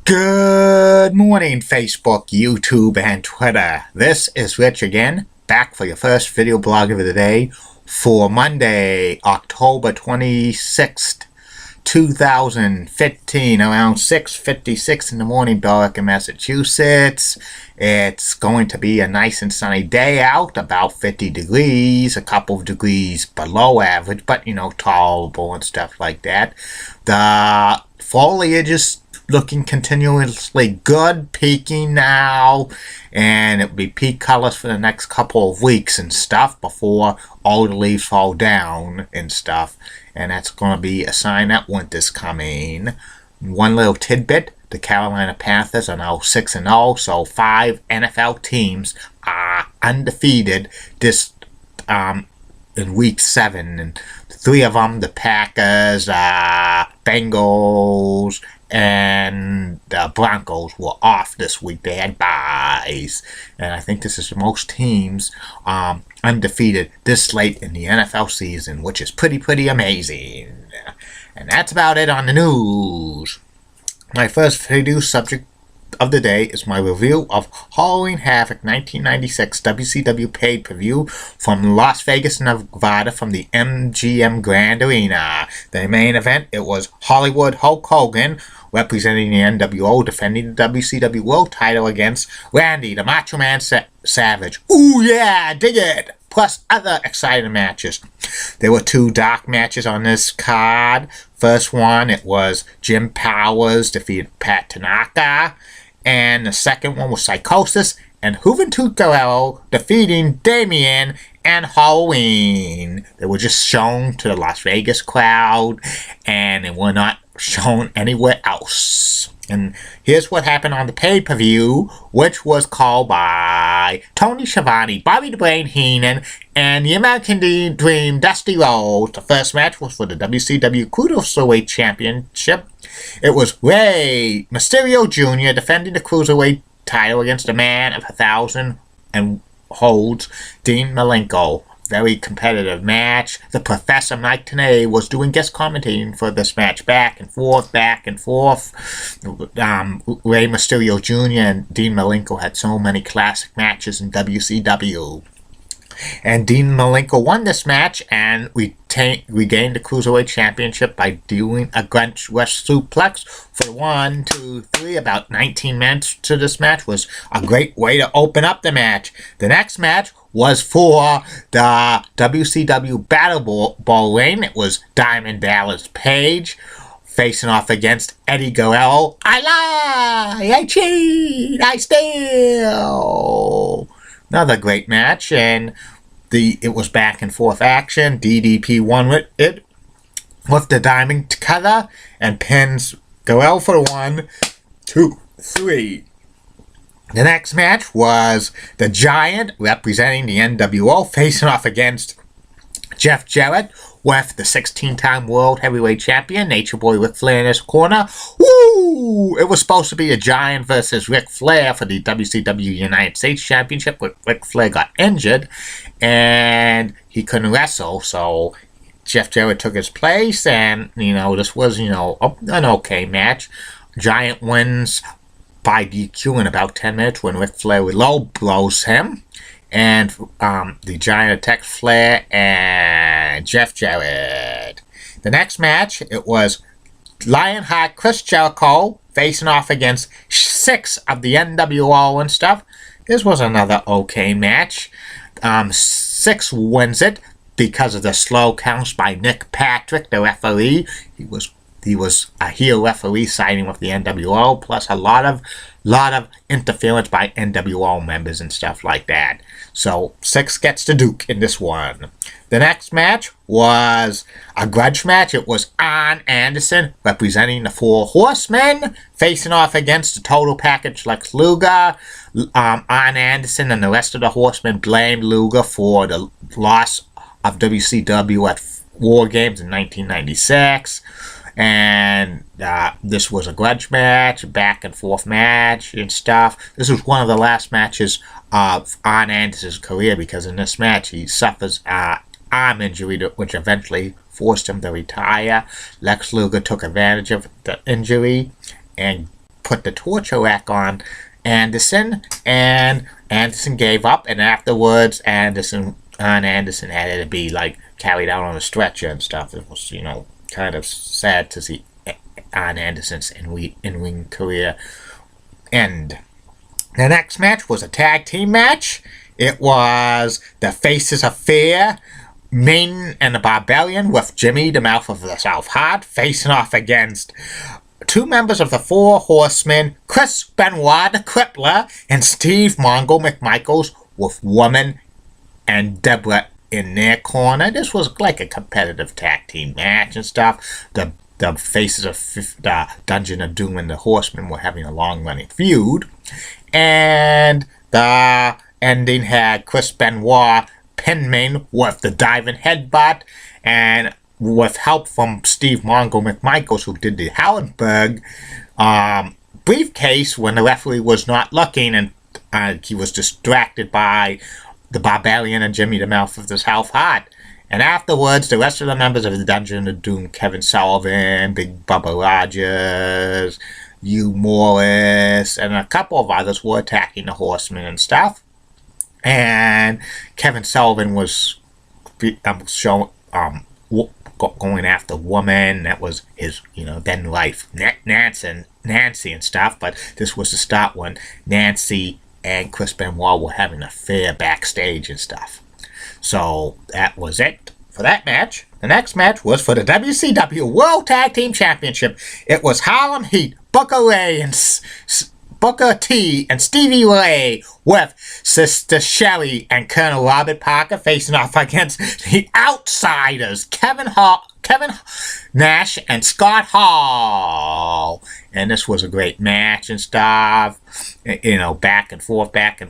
Good morning, Facebook, YouTube, and Twitter. This is Rich again, back for your first video blog of the day for Monday, October 26th, 2015, around 6:56 in the morning, Billerica, Massachusetts. It's going to be a nice and sunny day out, about 50 degrees, a couple of degrees below average, but, tolerable and stuff like that. The foliage is looking continuously good, peaking now, and it'll be peak colors for the next couple of weeks and stuff before all the leaves fall down and stuff, and that's going to be a sign that winter's coming. One little tidbit: the Carolina Panthers are now 6-0, so 5 NFL teams are undefeated this in week 7, and 3 of them, the Packers, Bengals, and the Broncos, were off this week. They had byes, and I think this is the most teams undefeated this late in the NFL season, which is pretty amazing. And that's about it on the news. My first video subject of the day is my review of Halloween Havoc 1996 WCW pay-per-view from Las Vegas, Nevada, from the MGM Grand Arena. The main event, it was Hollywood Hulk Hogan representing the NWO, defending the WCW World title against Randy the Macho Man Savage. Ooh yeah, dig it! Plus other exciting matches. There were 2 dark matches on this card. First one, it was Jim Powers defeated Pat Tanaka, and the second one was Psychosis and Juventud Guerrero defeating Damien and Halloween. They were just shown to the Las Vegas crowd, and they were not shown anywhere else. And here's what happened on the pay-per-view, which was called by Tony Schiavone, Bobby the Brain Heenan, and the American Dream, Dusty Rhodes. The first match was for the WCW Cruiserweight Championship. It was Rey Mysterio Jr. defending the Cruiserweight title against a man of 1,000 and holds, Dean Malenko. Very competitive match. The Professor Mike Tenay was doing guest commentating for this match, back and forth. Rey Mysterio Jr. and Dean Malenko had so many classic matches in WCW. And Dean Malenko won this match and regained the Cruiserweight Championship by doing a Grunge Rush suplex for 1, 2, 3. About 19 minutes to this match was a great way to open up the match. The next match was for the WCW Battle Royal. It was Diamond Dallas Page facing off against Eddie Guerrero. I lie! I cheat! I steal! Another great match, and it was back and forth action. DDP won with it with the Diamond cutter and pins Guerrero for 1, 2, 3. The next match was the Giant representing the NWO facing off against Jeff Jarrett with the 16-time World Heavyweight Champion, Nature Boy Ric Flair, in his corner. Woo! It was supposed to be a Giant versus Ric Flair for the WCW United States Championship, but Ric Flair got injured and he couldn't wrestle, so Jeff Jarrett took his place, and, this was, an okay match. Giant wins by DQ in about 10 minutes when Ric Flair low blows him, and the Giant attacks Flair and Jeff Jarrett. The next match, it was Lionheart Chris Jericho facing off against 6 of the NWO and stuff. This was another okay match. 6 wins it because of the slow counts by Nick Patrick, the referee. He was a heel referee siding with the NWO, plus a lot of interference by NWO members and stuff like that. So 6 gets the Duke in this one. The next match was a grudge match. It was Arn Anderson representing the 4 Horsemen facing off against the Total Package Lex Luger. Arn Anderson and the rest of the Horsemen blamed Luger for the loss of WCW at War Games in 1996. And this was a grudge match, back and forth match and stuff. This was one of the last matches of Arn Anderson's career, because in this match he suffers arm injury, which eventually forced him to retire. Lex Luger took advantage of the injury and put the torture rack on Anderson, and Anderson gave up, and afterwards Anderson had to be like carried out on a stretcher and stuff. It was, kind of sad to see Arn Anderson's in-ring career end. The next match was a tag team match. It was the Faces of Fear, Maiden and the Barbarian, with Jimmy, the Mouth of the South Heart, facing off against two members of the Four Horsemen, Chris Benoit, the Crippler, and Steve Mongo McMichaels, with Woman and Deborah in their corner. This was like a competitive tag team match and stuff. The Faces of the Dungeon of Doom and the Horsemen were having a long-running feud. And the ending had Chris Benoit pinning with the diving headbutt, and with help from Steve Mongo McMichaels, who did the Hallenberg briefcase when the referee was not looking, and he was distracted by the Barbarian and Jimmy the Mouth of the South Heart. And afterwards, the rest of the members of the Dungeon of Doom, Kevin Sullivan, Big Bubba Rogers, Hugh Morris, and a couple of others were attacking the Horsemen and stuff. And Kevin Sullivan was going after Woman. That was his, then wife, Nancy and stuff. But this was the start when Nancy and Chris Benoit were having an affair backstage and stuff. So that was it for that match. The next match was for the WCW World Tag Team Championship. It was Harlem Heat, Booker T and Stevie Ray, with Sister Sherry and Colonel Robert Parker facing off against the Outsiders, Kevin Nash and Scott Hall. And this was a great match and stuff. Back and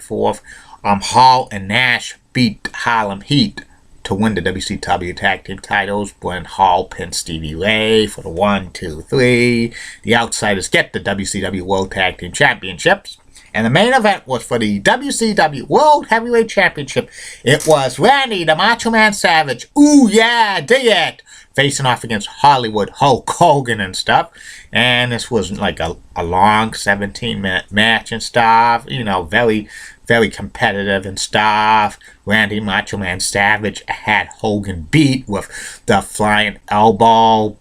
forth. Hall and Nash beat Harlem Heat to win the WCW Tag Team titles when Hall pinned Stevie Ray for the 1, 2, 3. The Outsiders get the WCW World Tag Team Championships. And the main event was for the WCW World Heavyweight Championship. It was Randy the Macho Man Savage, ooh yeah, dig it, facing off against Hollywood Hulk Hogan and stuff. And this was like a long 17-minute match and stuff. Very, very competitive and stuff. Randy Macho Man Savage had Hogan beat with the flying elbow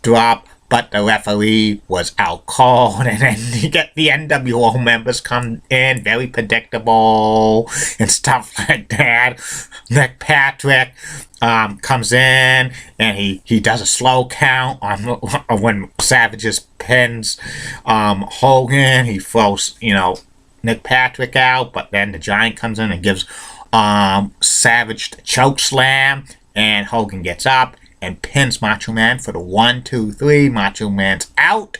drop, but the referee was out cold, and then you get the NWO members come in, very predictable and stuff like that. Nick Patrick comes in, and he does a slow count on when Savage pins Hogan. He throws, Nick Patrick out, but then the Giant comes in and gives Savage the choke slam, and Hogan gets up and pins Macho Man for the 1, 2, 3. Macho Man's out.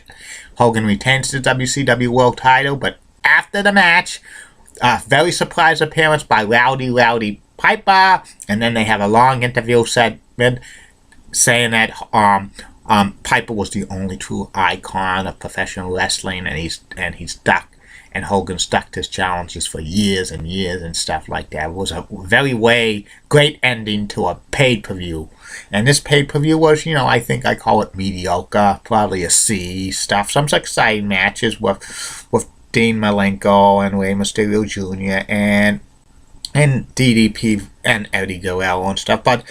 Hogan retains the WCW World title, but after the match, a very surprise appearance by Rowdy Piper, and then they have a long interview segment saying that Piper was the only true icon of professional wrestling, and he's stuck. And Hogan stuck to his challenges for years and years and stuff like that. It was a very great ending to a pay-per-view. And this pay-per-view was, I think I call it mediocre, probably a C stuff. Some exciting matches with Dean Malenko and Rey Mysterio Jr. and DDP and Eddie Guerrero and stuff. But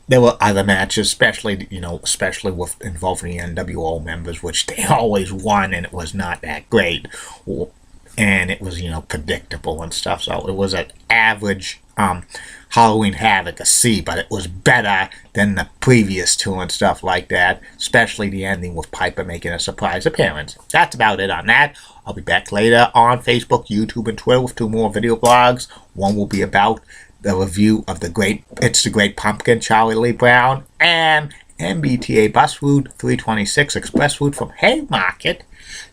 there were other matches, especially with involving the NWO members, which they always won, and it was not that great, and it was predictable and stuff. So it was an average Halloween Havoc, a C, but it was better than the previous two and stuff like that, especially the ending with Piper making a surprise appearance. That's about it on that. I'll be back later on Facebook, YouTube, and Twitter with 2 more video blogs. One will be about the review of It's the Great Pumpkin, Charlie Lee Brown, and MBTA bus route 326 express route from Haymarket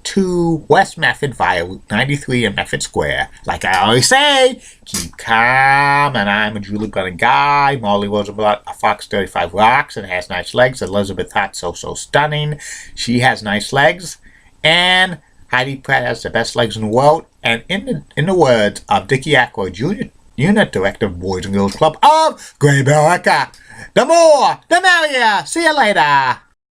to West Method via Route 93 and Method Square. Like I always say, keep calm, and I'm a Julie Brennan guy. Molly Rosenblatt, a Fox 35 rocks and has nice legs. Elizabeth Hart, so stunning. She has nice legs. And Heidi Pratt has the best legs in the world. And in the words of Dickie Ackroyd Jr., Unit Director of Boys and Girls Club of Grey Berica, the more, the merrier. See you later.